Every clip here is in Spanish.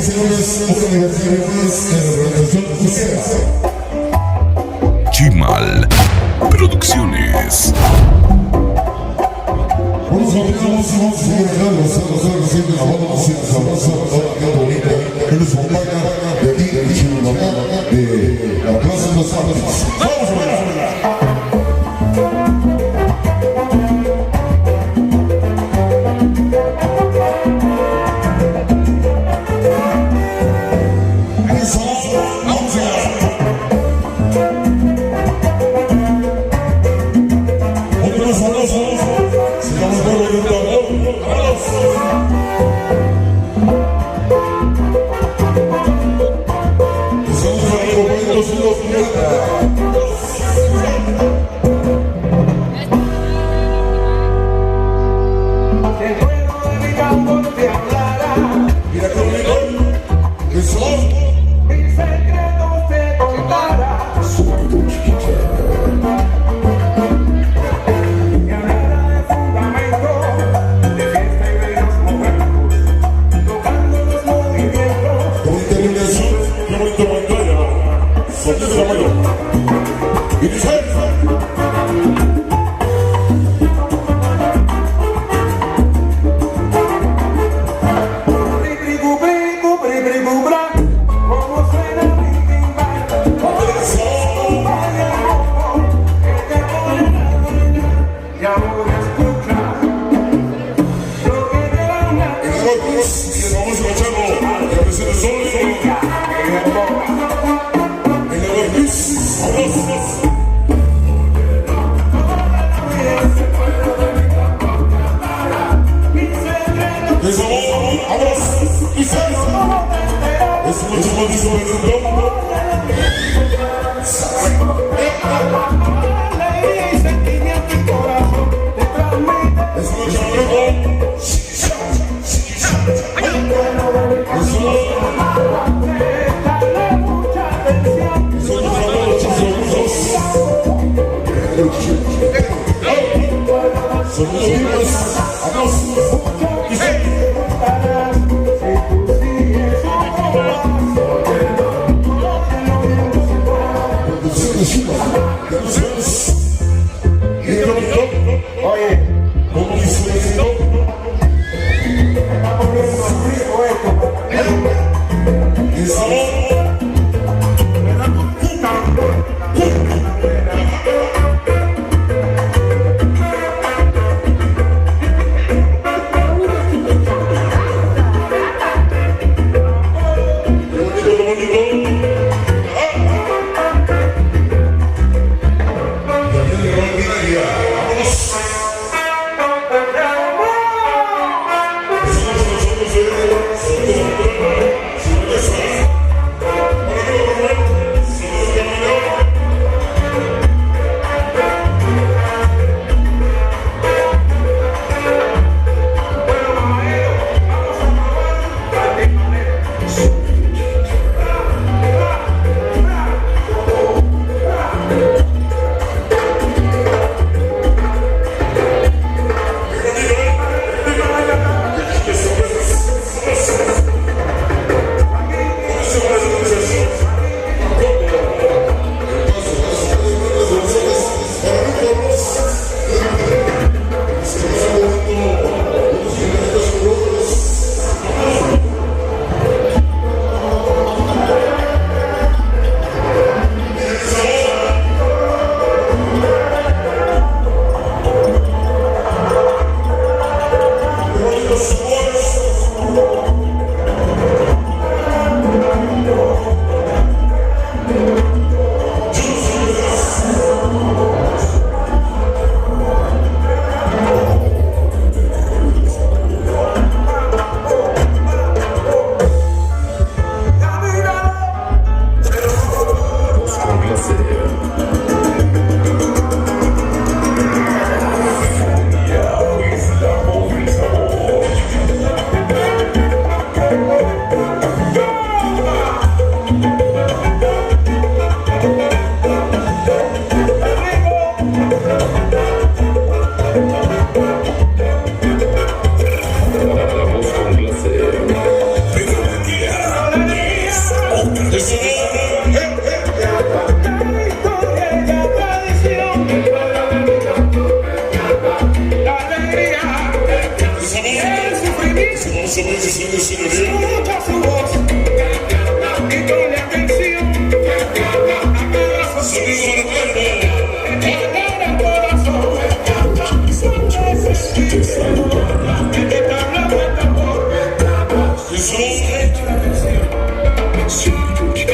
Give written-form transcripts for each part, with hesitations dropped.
señores, un aniversario más de la organización useap. Chimal Producciones. Vamos a recién de la banda música sabrosa, qué bonita, que nos acompaña de aquí, de chimalhucan, de la plaza de los mártires. ¡Vamos a ver! Eso me dice, señoría. Escucha su voz y ponle atención a cada Sonido del cuerpo. a cada corazón. Son veces que te habla de amor. Eso Ese ritmo es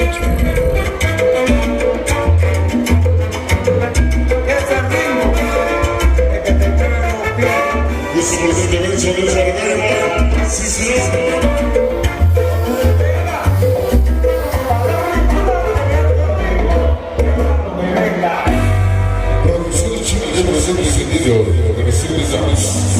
que te entrega los pies. Eso presidente de Chargaiba. Sí, señor. Producción Chile presente sonido. Organizaciones